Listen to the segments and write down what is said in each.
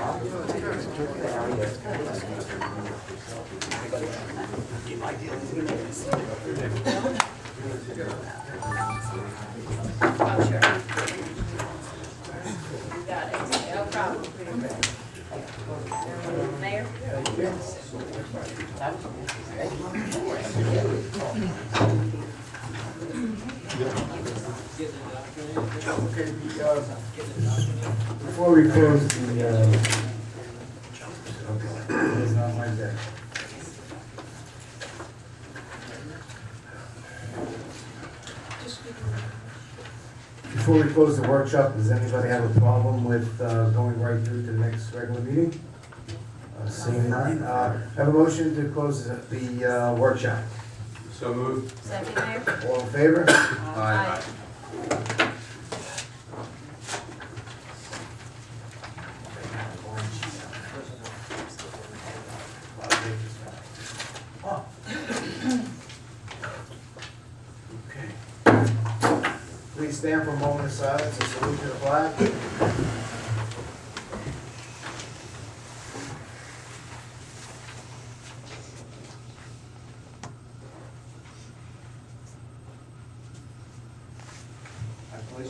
Oh, sure. You got it. No problem. Mayor? Okay, before we close the, it's not like that. Before we close the workshop, does anybody have a problem with going right through to the next regular meeting? Seeing none, have a motion to close the workshop. So moved. Second, Mayor? All in favor? Aye. Okay. Please stand for a moment of silence and salute to the flag.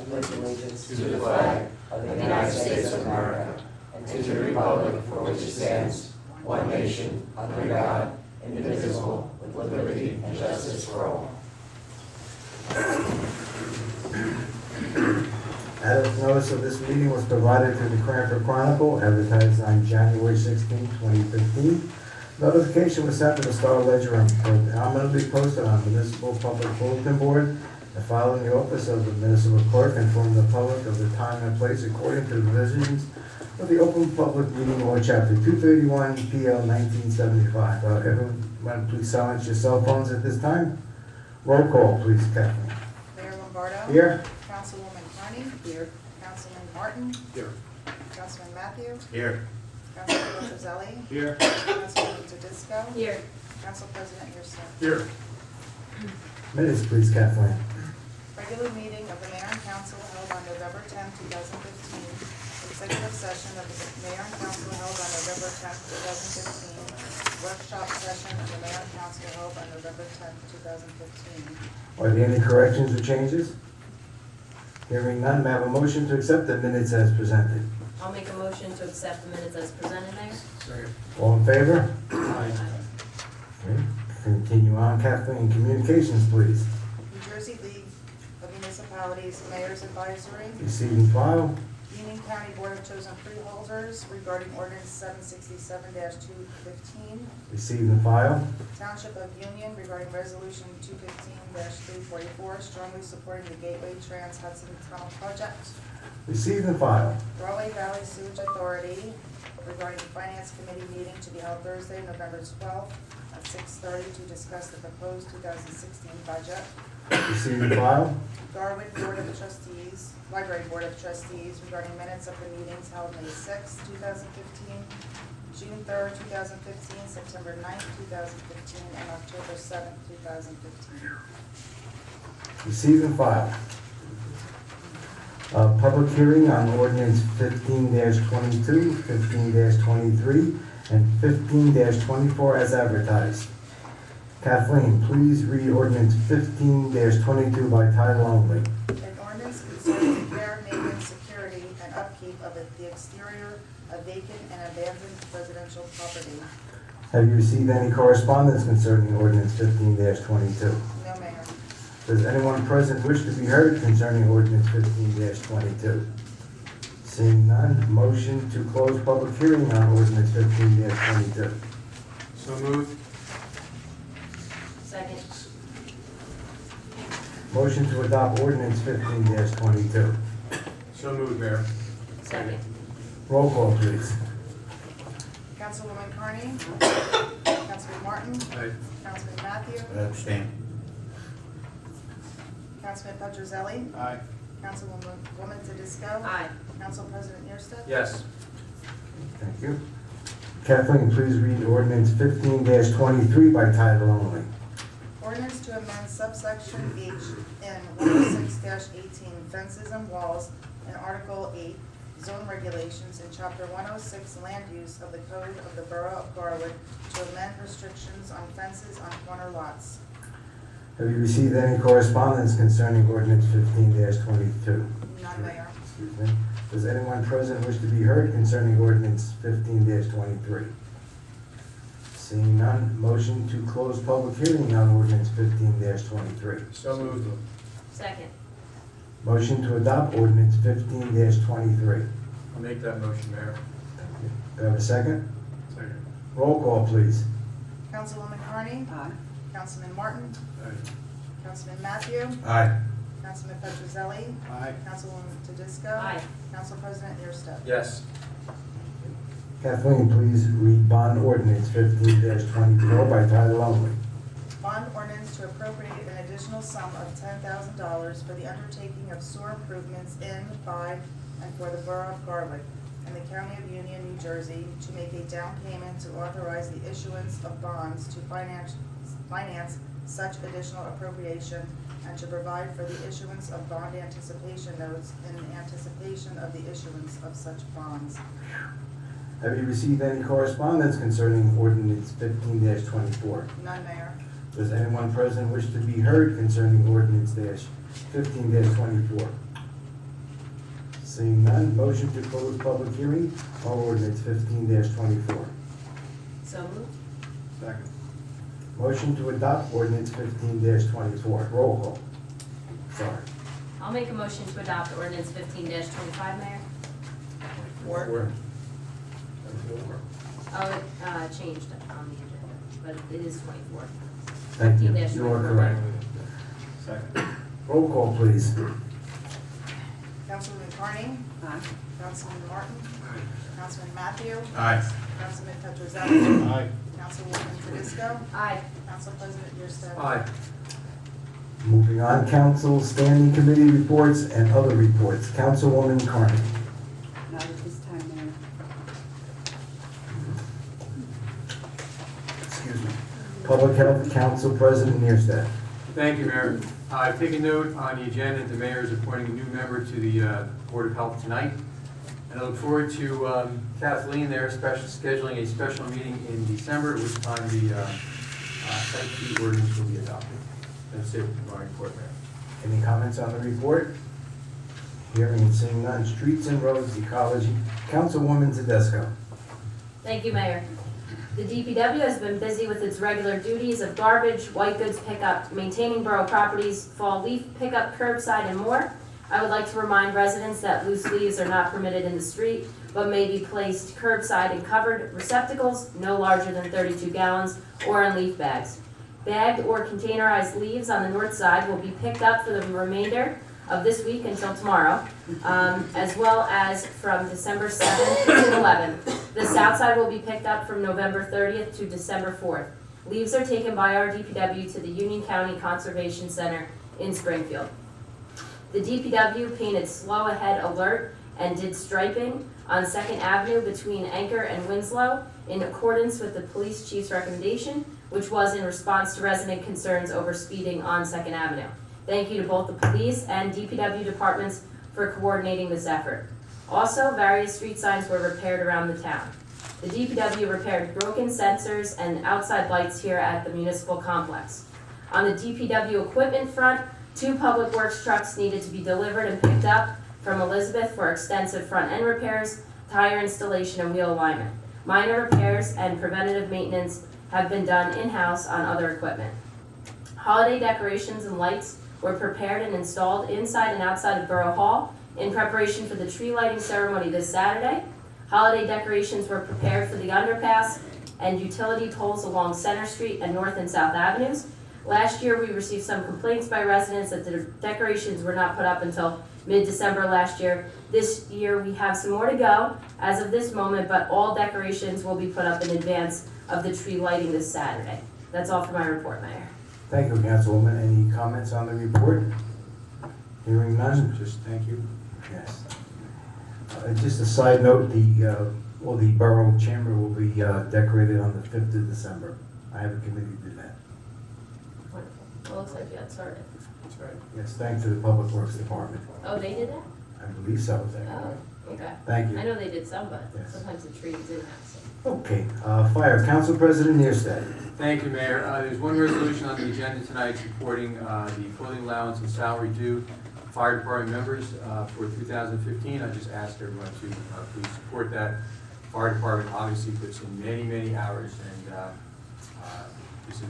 Pledge allegiance to the flag of the United States of America and to the republic for which it stands, one nation, under God, indivisible, with liberty and justice for all. Notice of this meeting was provided through the Cranford Chronicle, advertised on January 16, 2015. Notification was sent to the Star Ledger and prominently posted on the Municipal Public Bulletin Board and filed in the office of the Municipal Clerk, informing the public of the time and place according to the provisions of the Open Public Meeting Law, Chapter 231, PL 1975. Everyone, please silence your cell phones at this time. Roll call, please, Kathleen. Mayor Lombardo. Here. Councilwoman Carney. Here. Councilman Martin. Here. Councilman Matthew. Here. Councilman Rosselli. Here. Councilwoman Tedisco. Here. Council President Houston. Here. Minutes, please, Kathleen. Regular meeting of the Mayor and Council held on November 10, 2015. Executive session of the Mayor and Council held on November 10, 2015. Workshop session of the Mayor and Council held on November 10, 2015. Are there any corrections or changes? Hearing none, may I have a motion to accept the minutes as presented? I'll make a motion to accept the minutes as presented, Mayor. Second. All in favor? Aye. Okay. Continue on, Kathleen. Communications, please. New Jersey League of Municipalities Mayor's Advisory. Receive and file. Union County Board of Chosen Freeholders regarding ordinance 767-215. Receive and file. Township of Union regarding resolution 215-344, strongly supporting the Gateway Trans Hudson Tunnel Project. Receive and file. Rahway Valley Sewage Authority regarding Finance Committee meeting to be held Thursday, November 12th at 6:30 to discuss the proposed 2016 budget. Receive and file. Garwood Board of Trustees, Library Board of Trustees regarding minutes of the meetings held May 6, 2015, June 3rd, 2015, September 9th, 2015, and October 7th, 2015. Receive and file. Public hearing on ordinance 15-22, 15-23, and 15-24 as advertised. Kathleen, please read ordinance 15-22 by title only. An ordinance concerning repair, maintenance, security, and upkeep of the exterior of vacant and abandoned residential property. Have you received any correspondence concerning ordinance 15-22? No, Mayor. Does anyone present wish to be heard concerning ordinance 15-22? Seeing none, motion to close public hearing on ordinance 15-22. So moved. Second. Motion to adopt ordinance 15-22. So moved, Mayor. Second. Roll call, please. Councilwoman Carney. Councilman Martin. Aye. Councilman Matthew. Abstain. Councilman Pedroselli. Aye. Councilwoman Tedisco. Aye. Council President Houston. Yes. Thank you. Kathleen, please read ordinance 15-23 by title only. Ordinance to amend subsection H in 106-18 fences and walls in Article 8, zone regulations in Chapter 106 Land Use of the Code of the Borough of Garwood to amend restrictions on fences on corner lots. Have you received any correspondence concerning ordinance 15-22? None, Mayor. Excuse me. Does anyone present wish to be heard concerning ordinance 15-23? Seeing none, motion to close public hearing on ordinance 15-23. So moved. Second. Motion to adopt ordinance 15-23. I'll make that motion, Mayor. Do I have a second? Second. Roll call, please. Councilwoman Carney? Aye. Councilman Martin? Aye. Councilman Matthew? Aye. Councilman Petrozelli? Aye. Councilwoman Tadisco? Aye. Council President Eerstad? Yes. Kathleen, please read bond ordinance 15-24 by title only. Bond ordinance to appropriate an additional sum of $10,000 for the undertaking of sewer improvements in, by, and for the Borough of Garwood and the County of Union, New Jersey, to make a down payment to authorize the issuance of bonds to finance such additional appropriation and to provide for the issuance of bond anticipation notes in anticipation of the issuance of such bonds. Have you received any correspondence concerning ordinance 15-24? None, Mayor. Does anyone present wish to be heard concerning ordinance 15-24? Seeing none, motion to close public hearing on ordinance 15-24. So moved. Second. Motion to adopt ordinance 15-24. Roll call. Sorry. I'll make a motion to adopt ordinance 15-25, Mayor. Four. Oh, it changed on the agenda, but it is 24. Thank you. 15-24. You are correct. Second. Roll call, please. Councilwoman Carney? Aye. Councilman Martin? Councilman Matthew? Aye. Councilman Petrozelli? Aye. Councilwoman Tadisco? Aye. Council President Eerstad? Aye. Moving on, council standing committee reports and other reports. Councilwoman Carney. Not at this time, Mayor. Excuse me. Public Health Council President Neerstedt. Thank you, Mayor. I've taken note on the agenda that the mayor is appointing a new member to the Board of Health tonight. And I look forward to Kathleen there scheduling a special meeting in December, at which time the site fee ordinance will be adopted. That's it for my report, Mayor. Any comments on the report? Hearing and seeing none. Streets and roads, ecology. Councilwoman Tedesco. Thank you, Mayor. The DPW has been busy with its regular duties of garbage, white goods pickup, maintaining borough properties, fall leaf pickup, curbside, and more. I would like to remind residents that loose leaves are not permitted in the street, but may be placed curbside in covered receptacles no larger than 32 gallons or in leaf bags. Bagged or containerized leaves on the north side will be picked up for the remainder of this week until tomorrow, as well as from December 7th to 11th. The south side will be picked up from November 30th to December 4th. Leaves are taken by our DPW to the Union County Conservation Center in Springfield. The DPW painted slow ahead alert and did striping on 2nd Avenue between Anchor and Winslow in accordance with the police chief's recommendation, which was in response to resident concerns over speeding on 2nd Avenue. Thank you to both the police and DPW departments for coordinating this effort. Also, various street signs were repaired around the town. The DPW repaired broken sensors and outside lights here at the municipal complex. On the DPW equipment front, 2 public works trucks needed to be delivered and picked up from Elizabeth for extensive front end repairs, tire installation, and wheel alignment. Minor repairs and preventative maintenance have been done in-house on other equipment. Holiday decorations and lights were prepared and installed inside and outside of Borough Hall in preparation for the tree lighting ceremony this Saturday. Holiday decorations were prepared for the underpass and utility poles along Center Street and North and South Avenues. Last year, we received some complaints by residents that the decorations were not put up until mid-December last year. This year, we have some more to go as of this moment, but all decorations will be put up in advance of the tree lighting this Saturday. That's all for my report, Mayor. Thank you, Councilwoman. Any comments on the report? Hearing none? Just thank you. Yes. Just a side note, the Borough Chamber will be decorated on the 5th of December. I have a committee to do that. Wonderful. Well, looks like you got started. That's right. Yes, thanks to the Public Works Department. Oh, they did that? I believe so. Is that Oh, correct? Okay. Thank I you. know they did some, but Yes. sometimes the trees didn't have some. Okay, Fire, Council President Neerstead. Thank you, Mayor. There's one resolution on the agenda tonight supporting the clothing allowance and salary due fire department members for 2015. I just ask everyone to please support that. Fire department obviously puts in many, many hours, and this is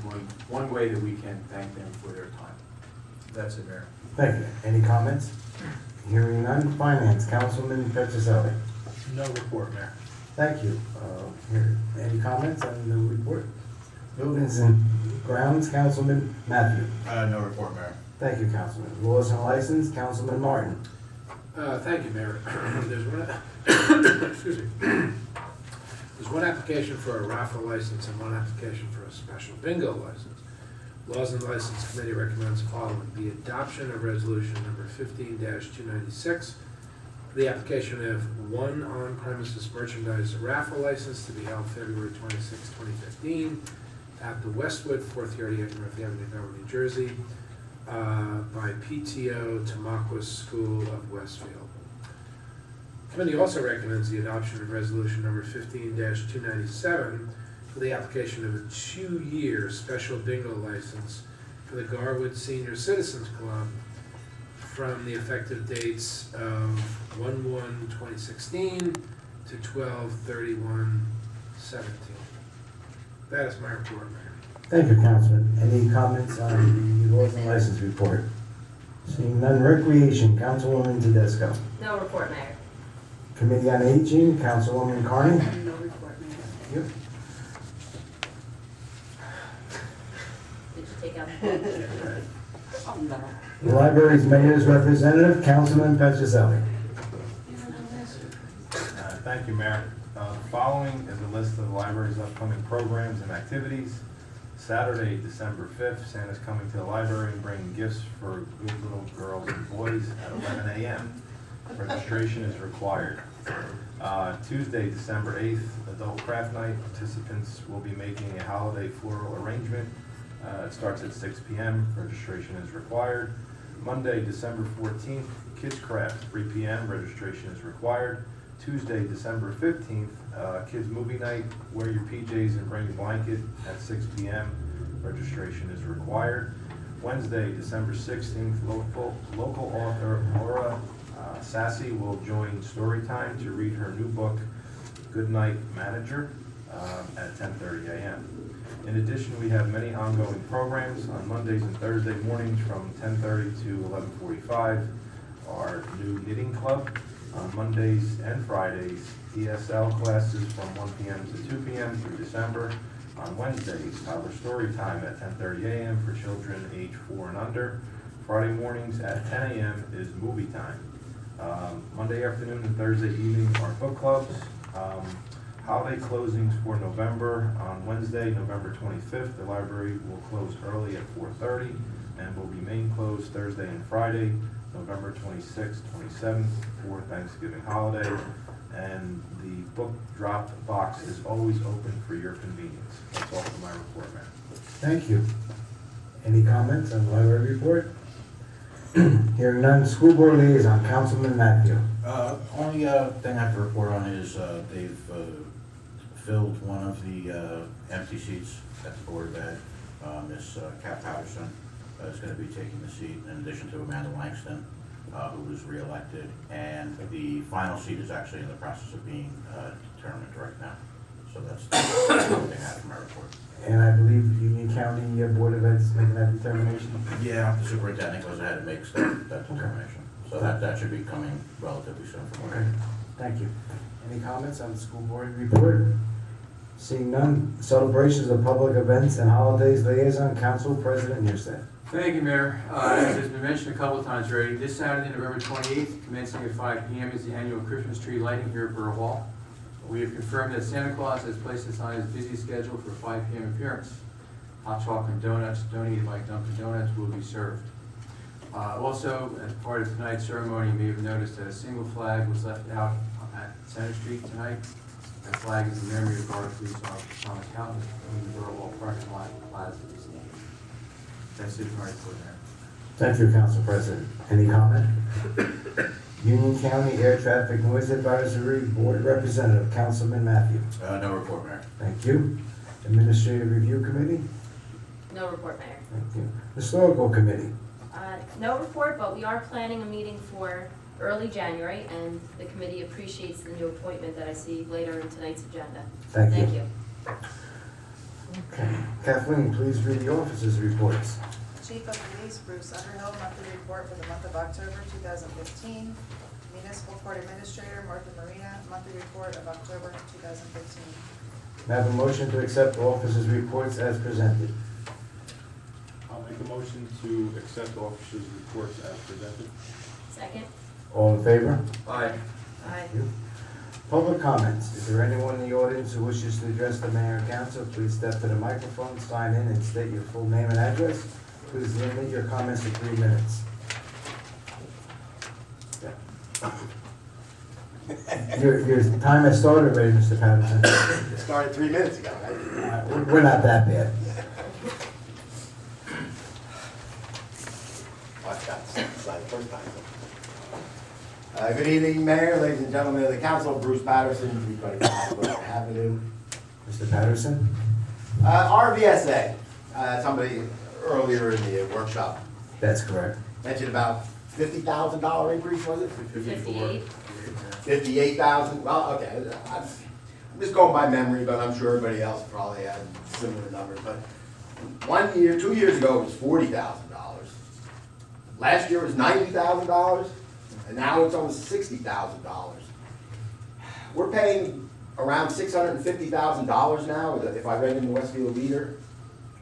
one way that we can thank them for their time. That's it, Mayor. Thank you. Any comments? Hearing none. Finance, Councilman Petroselli. No report, Mayor. Thank you. Any comments on the report? Buildings and Grounds, Councilman Matthew. No report, Mayor. Thank you, Councilman. Laws and License, Councilman Martin. Thank you, Mayor. There's one, excuse me. There's one application for a raffle license and one application for a special bingo license. Laws and License Committee recommends the following: the adoption of resolution number 15-296, the application of one on-premises merchandise raffle license to be held February 26, 2015, at the Westwood, 438 North Avenue, Borough, New Jersey, by PTO Tamaqua School of Westfield. Committee also recommends the adoption of resolution number 15-297 for the application of a 2-year special bingo license for the Garwood Senior Citizens Club from the effective dates of 1/1/2016 to 12/31/17. That is my report, Mayor. Thank you, Councilman. Any comments on the Laws and License report? Seeing none. Recreation, Councilwoman Tedesco. No report, Mayor. Committee on Aging, Councilwoman Carney. No report, Mayor. Yep. Did you take out? Oh, no. The Library's Mayor's Representative, Councilman Petroselli. Thank you, Mayor. Following is a list of the library's upcoming programs and activities. Saturday, December 5th, Santa's coming to the library and bringing gifts for good little girls and boys at 11 a.m. Registration is required. Tuesday, December 8th, Adult Craft Night. Participants will be making a holiday floral arrangement. It starts at 6 p.m. Registration is required. Monday, December 14th, Kids Craft, 3 p.m. Registration is required. Tuesday, December 15th, Kids Movie Night. Wear your PJs and bring a blanket at 6 p.m. Registration is required. Wednesday, December 16th, local author Laura Sassy will join Storytime to read her new book, Good Night Manager, at 10:30 a.m. In addition, we have many ongoing programs on Mondays and Thursday mornings from 10:30 to 11:45. Our new knitting club on Mondays and Fridays, ESL classes from 1 p.m. to 2 p.m. through December. On Wednesdays, toddler story time at 10:30 a.m. for children age 4 and under. Friday mornings at 10 a.m. is movie time. Monday afternoon and Thursday evening are book clubs. Holiday closings for November. On Wednesday, November 25th, the library will close early at 4:30 and will remain closed Thursday and Friday, November 26th, 27th, for Thanksgiving holiday. And the book drop box is always open for your convenience. That's all for my report, Mayor. Thank you. Any comments on the library report? Hearing none. School Board Liaison, Councilman Matthew. Only thing I have to report on is they've filled one of the empty seats at the Board of Ed. Miss Kat Patterson is going to be taking the seat in addition to Amanda Langston, who was reelected. And the final seat is actually in the process of being determined right now. So that's the only thing I have for my report. And I believe Union County Board of Ed's making that determination. Yeah, the superintendent goes ahead and makes that determination. So that should be coming relatively soon from Okay, thank you. Any comments on the school board report? Seeing none. Celebrations of public events and holidays liaison, Council President Neerstead. Thank you, Mayor. As has been mentioned a couple of times already, this Saturday, November 28th, commencing at 5 p.m. is the annual Christmas tree lighting here at Borough Hall. We have confirmed that Santa Claus has placed us on his busy schedule for 5 p.m. appearance. Hot chocolate and donuts donated by Dunkin' Donuts will be served. Also, as part of tonight's ceremony, you may have noticed that a single flag was left out at Center Street tonight. That flag is in memory of our police officer Thomas Houghton, in the Borough Hall parking lot plaza this evening. That's it for my report, Mayor. Thank you, Council President. Any comment? Union County Air Traffic Noise Advisory Board Representative, Councilman Matthew. No report, Mayor. Thank you. Administrative Review Committee. No report, Mayor. Thank you. Historical Committee. No report, but we are planning a meeting for early January, and the committee appreciates the new appointment that I see later in tonight's agenda. Thank you. Thank you. Okay. Kathleen, please read the officers' reports. Chief of Police Bruce Underhill, monthly report for the month of October 2015. Municipal Court Administrator Martha Marina, monthly report of October 2015. May I have a motion to accept the officers' reports as presented? I'll make a motion to accept officers' reports as presented. Second? All in favor? Aye. Aye. Thank you. Public comments. Is there anyone in the audience who wishes to address the mayor and council? Please step to the microphone, sign in, and state your full name and address. Please limit your comments to 3 minutes. Your time has started already, Mr. Patterson. It started 3 minutes ago, right? We're not that bad. Watch that, it's like the first time. Good evening, Mayor, ladies and gentlemen of the council, Bruce Patterson, 325 Wilson Avenue. Mr. Patterson? RVSA, somebody earlier in the workshop That's correct. mentioned about $50,000 increase, was it? 58. 58,000, well, okay, I'm just going by memory, but I'm sure everybody else probably had similar numbers, but 1 year, 2 years ago, it was $40,000. Last year was $90,000, and now it's almost $60,000. We're paying around $650,000 now, if I read in the Westfield Leader.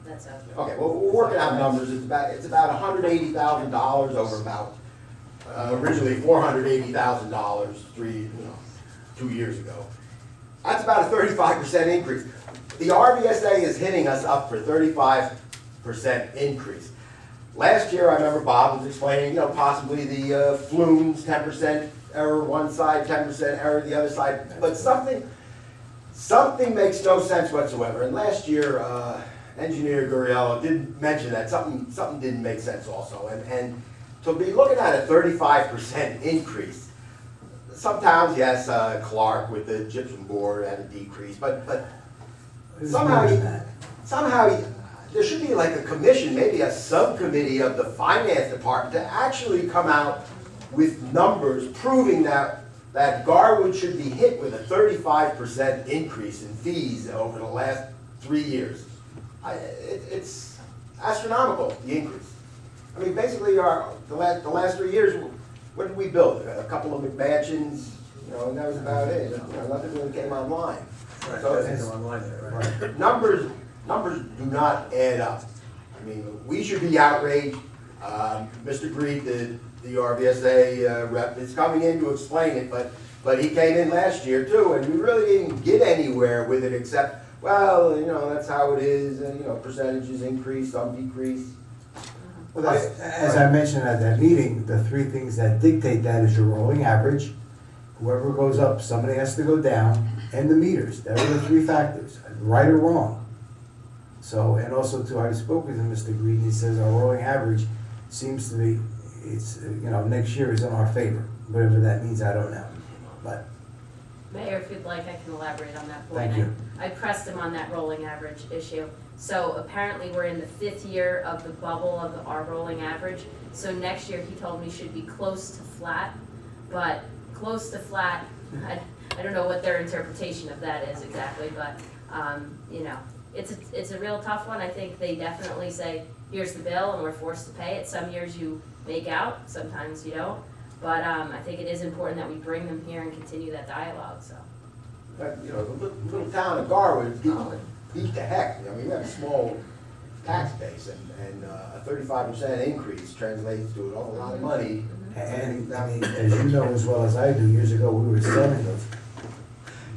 That's up. Okay, well, we're working out numbers, it's about $180,000 over about, originally $480,000 2 years ago. That's about a 35% increase. The RVSA is hitting us up for 35% increase. Last year, I remember Bob was explaining, possibly the flumes, 10% error one side, 10% error the other side, but something makes no sense whatsoever. And last year, Engineer Gurriello did mention that something didn't make sense also. And to be looking at a 35% increase, sometimes, yes, Clark with the gypsum board had a decrease, but somehow there should be like a commission, maybe a subcommittee of the finance department to actually come out with numbers proving that Garwood should be hit with a 35% increase in fees over the last 3 years. It's astronomical, the increase. I mean, basically, the last 3 years, what did we build? A couple of McMansions, and that was about it. Nothing really came online. Right, So that's it's- online there, right? Numbers do not add up. I mean, we should be outraged. Mr. Greed, the RVSA rep, is coming in to explain it, but he came in last year too, and we really didn't get anywhere with it except, well, that's how it is, and, percentages increase, some decrease. Well, as I mentioned at that meeting, the 3 things that dictate that is your rolling average, whoever goes up, somebody has to go down, and the meters. That are the 3 factors, right or wrong. So, and also too, I spoke with Mr. Green, he says our rolling average seems to be, next year is in our favor. Whatever that means, I don't know. But, Mayor, if you'd like, I can elaborate on that point. thank you. I pressed him on that rolling average issue. So apparently, we're in the 5th year of the bubble of our rolling average. So next year, he told me should be close to flat, but close to flat, I don't know what their interpretation of that is exactly, but, it's a real tough one. I think they definitely say, here's the bill, and we're forced to pay it. Some years you make out, sometimes you don't. But I think it is important that we bring them here and continue that dialogue, so. But, the little town of Garwood beat the heck. I mean, we have a small tax base, and a 35% increase translates to an awful lot of money. And, I mean, as you know as well as I do, years ago, we were selling those.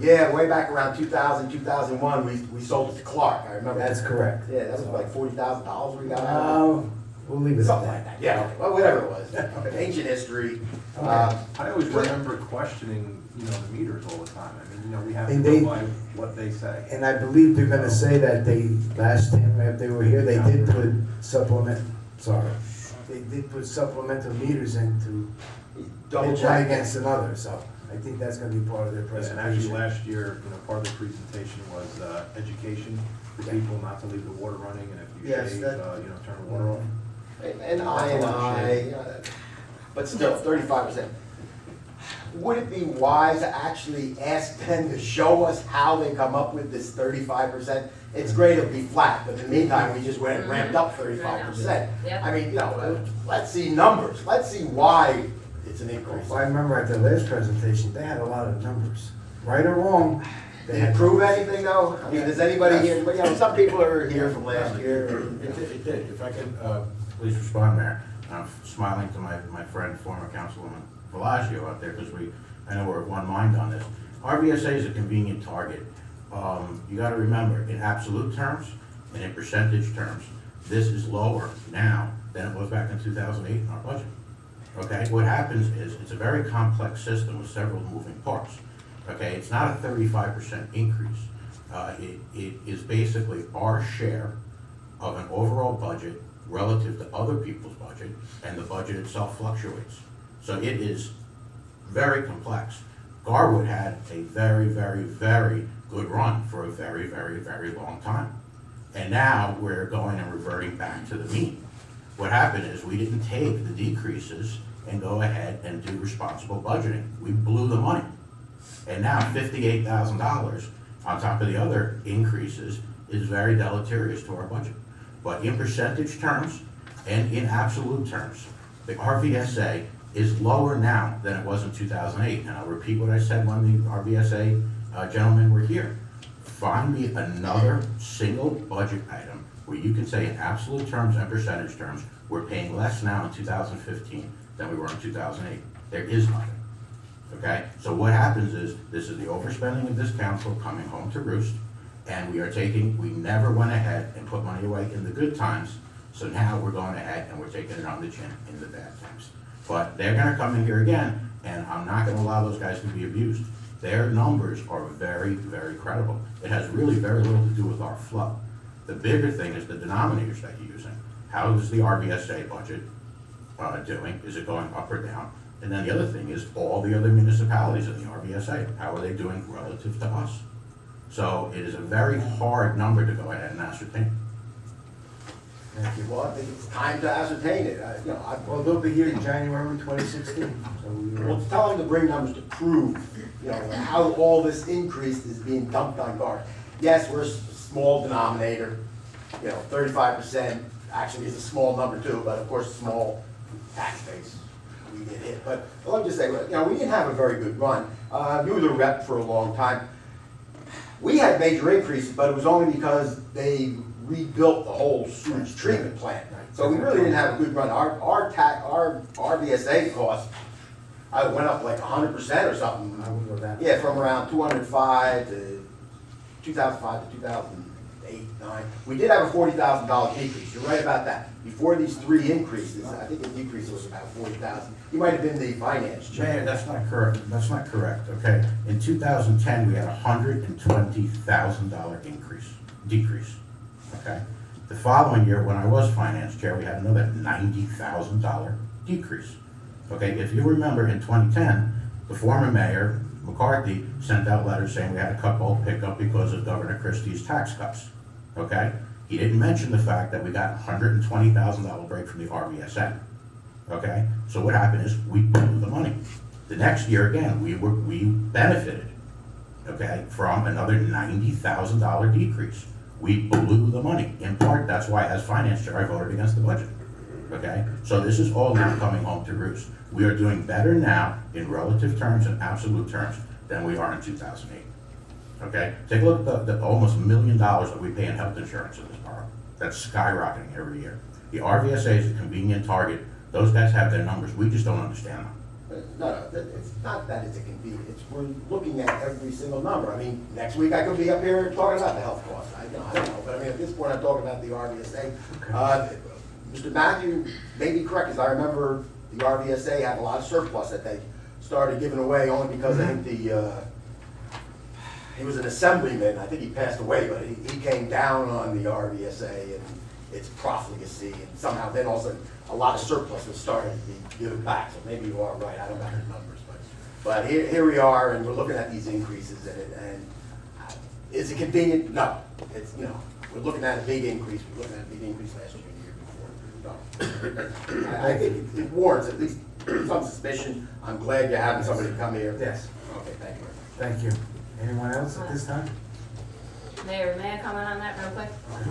Yeah, way back around 2000, 2001, we sold it to Clark, I remember. That's correct. Yeah, that was like $40,000 we got out of it. We'll leave it at Something like that. that, yeah, okay, well, whatever it was, ancient history. I always remember questioning, the meters all the time. I mean, we have to And go they- by what they say. And I believe they're gonna say that last time after they were here, they did put they did put supplemental meters in to double one check. against another, so I think that's gonna be part of their And presentation. actually, last year, part of the presentation was education for people not to leave the water running, and if you Yes, shave, that- turn the water off. And I, but still, 35%. Would it be wise to actually ask them to show us how they come up with this 35%? It's great it'll be flat, but in the meantime, we just went and ramped up 35%. Yep. I mean, let's see numbers, let's see why it's an increase. If I remember at their last presentation, they had a lot of numbers, right or wrong. They Did it had prove anything though? I mean, does anybody here, some people are here from last year. It did. If I could, please respond, Mayor. I'm smiling to my friend, former Councilwoman Bellagio out there, because I know we're of one mind on this. RVSA is a convenient target. You gotta remember, in absolute terms and in percentage terms, this is lower now than it was back in 2008 in our budget. Okay, what happens is, it's a very complex system with several moving parts. Okay, it's not a 35% increase. It is basically our share of an overall budget relative to other people's budget, and the budget itself fluctuates. So it is very complex. Garwood had a very, very, very good run for a very, very, very long time. And now we're going and reverting back to the mean. What happened is, we didn't take the decreases and go ahead and do responsible budgeting. We blew the money. And now $58,000 on top of the other increases is very deleterious to our budget. But in percentage terms and in absolute terms, the RVSA is lower now than it was in 2008. And I'll repeat what I said when the RVSA gentlemen were here. Find me another single budget item where you can say in absolute terms and percentage terms, we're paying less now in 2015 than we were in 2008. There is nothing. Okay, so what happens is, this is the overspending of this council coming home to roost, and we never went ahead and put money away in the good times, so now we're going ahead and we're taking it on the chin in the bad times. But they're gonna come in here again, and I'm not gonna allow those guys to be abused. Their numbers are very, very credible. It has really very little to do with our flow. The bigger thing is the denominators that you're using. How is the RVSA budget doing? Is it going up or down? And then the other thing is, all the other municipalities in the RVSA, how are they doing relative to us? So it is a very hard number to go ahead and ascertain. Thank you. Well, I think it's time to ascertain it. Well, they'll be here in January 2016, so we Well, tell them to bring numbers to prove, how all this increase is being dumped on guards. Yes, we're a small denominator, 35% actually is a small number too, but of course, small tax base, we get hit. But let me just say, we didn't have a very good run. You were the rep for a long time. We had major increases, but it was only because they rebuilt the whole sewage treatment plant. So we really didn't have a good run. Our RVSA costs, I went up like 100% or something. I will go down. Yeah, from around 2005 to 2005 to 2008, 9. We did have a $40,000 decrease. You're right about that. Before these three increases, I think the decrease was about 40,000. You might have been the finance chair. Mayor, that's not correct. That's not correct, okay? In 2010, we had a $120,000 decrease, okay? The following year, when I was finance chair, we had another $90,000 decrease. Okay, if you remember, in 2010, the former mayor, McCarthy, sent out letters saying we had to cut bulk pickup because of Governor Christie's tax cuts, okay? He didn't mention the fact that we got a $120,000 break from the RVSA, okay? So what happened is, we blew the money. The next year, again, we benefited, okay, from another $90,000 decrease. We blew the money. In part, that's why, as finance chair, I voted against the budget, okay? So this is all now coming home to roost. We are doing better now in relative terms and absolute terms than we are in 2008. Okay? Take a look at the almost $1 million that we pay in health insurance in this borough. That's skyrocketing every year. The RVSA is a convenient target. Those guys have their numbers. We just don't understand them. No, it's not that it's a convenience. We're looking at every single number. I mean, next week I could be up here talking about the health costs. I don't know, but I mean, at this point, I'm talking about the RVSA. Mr. Matthew may be correct, because I remember the RVSA had a lot of surplus that they started giving away only because I think he was an assemblyman. I think he passed away, but he came down on the RVSA, and it's profligacy, and somehow then all of a sudden, a lot of surplus was starting to be given back, so maybe you are right, I don't have the numbers, but here we are, and we're looking at these increases, and is it convenient? No. It's, you know, we're looking at a big increase, we're looking at a big increase last year and the year before. No. I think it warrants at least some suspicion. I'm glad you're having somebody come here. Yes. Okay, thank you. Thank you. Anyone else at this time? Mayor, may I comment on that real quick?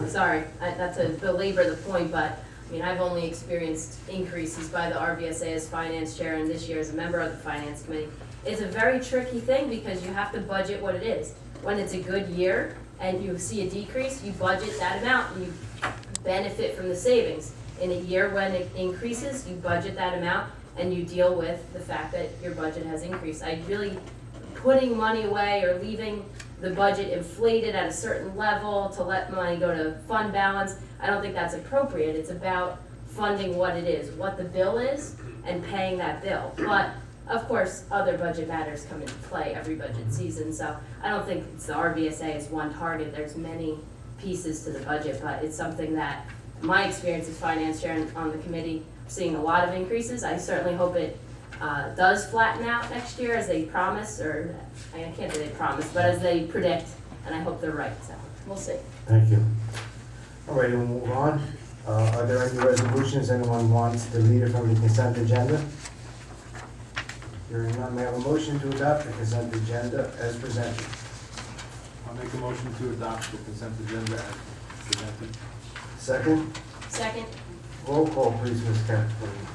Sorry, not to belabor the point, but, I mean, I've only experienced increases by the RVSA as finance chair and this year as a member of the finance committee. It's a very tricky thing because you have to budget what it is. When it's a good year and you see a decrease, you budget that amount and you benefit from the savings. In a year when it increases, you budget that amount and you deal with the fact that your budget has increased. I really, putting money away or leaving the budget inflated at a certain level to let money go to fund balance, I don't think that's appropriate. It's about funding what it is, what the bill is, and paying that bill. But, of course, other budget matters come into play every budget season, so I don't think it's the RVSA is one target. There's many pieces to the budget, but it's something that my experience as finance chair on the committee, seeing a lot of increases. I certainly hope it does flatten out next year as they promise, or I can't say they promise, but as they predict, and I hope they're right, so we'll see. Thank you. All right, we'll move on. Are there any resolutions anyone wants deleted from the consent agenda? Hearing none, may I have a motion to adopt the consent agenda as presented? I'll make a motion to adopt the consent agenda as presented. Second? Second? Roll call, please, Ms. Kathleen.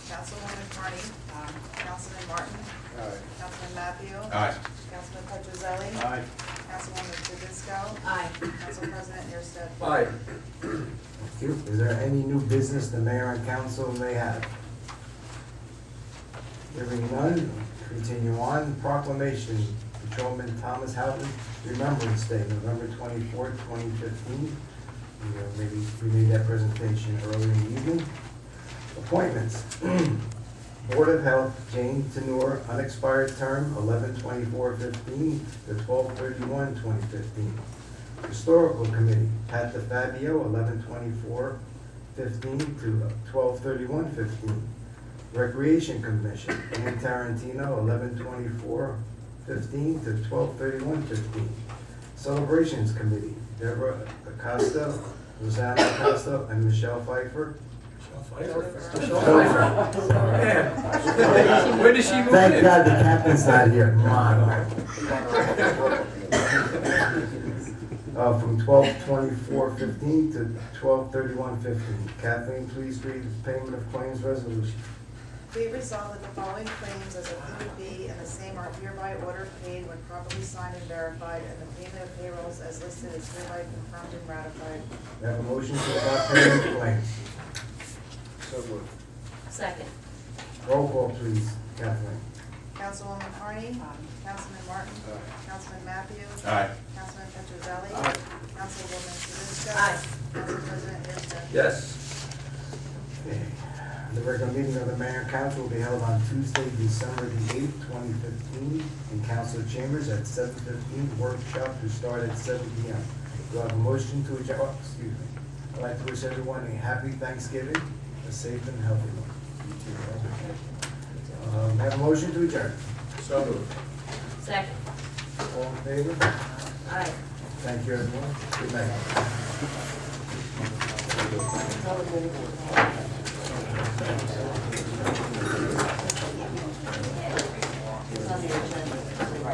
Councilwoman Carney. Councilman Martin. Councilman Matthew. Aye. Councilman Petrozelli. Aye. Councilwoman Fedisco. Aye. Council President Erstedt. Aye. Thank you. Is there any new business the mayor and council may have? Hearing none, continue on. Proclamation, Patrolman Thomas Houghton Remembrance Day, November 24th, 2015. Maybe we made that presentation earlier in the evening. Appointments. Board of Health, Jane Tenor, unexpired term, 11/24/15 to 12/31/2015. Historical Committee, Pat DeFabio, 11/24/15 to 12/31/15. Recreation Commission, Ann Tarantino, 11/24/15 to 12/31/15. Celebrations Committee, Deborah Acosta, Rosanna Acosta, and Michelle Pfeiffer. Where did she move Thank in? God the captain's not here. Come on. From 12/24/15 to 12/31/15. Kathleen, please read the payment of claims resolution. Be it resolved that the following claims as Exhibit B and the same are hereby ordered paid when properly signed and verified, and the payment of payrolls as listed is hereby confirmed and ratified. We have a motion to adopt payment of claims. So moved. Second? Roll call, please, Kathleen. Councilwoman Carney. Councilman Martin. Councilman Matthews. Aye. Councilman Petrozelli. Aye. Councilwoman Fedisco. Aye. Council President Erstedt. Yes. Okay. The regular meeting of the mayor and council will be held on Tuesday, December the 8th, 2015, in council chambers at 7:15. Workshop to start at 7 p.m. Do I have a motion to adjourn? Oh, excuse me. I'd like to wish everyone a happy Thanksgiving, a safe and healthy one. May I have a motion to adjourn? So moved. Second? All in favor? Aye. Thank you, everyone. Good night.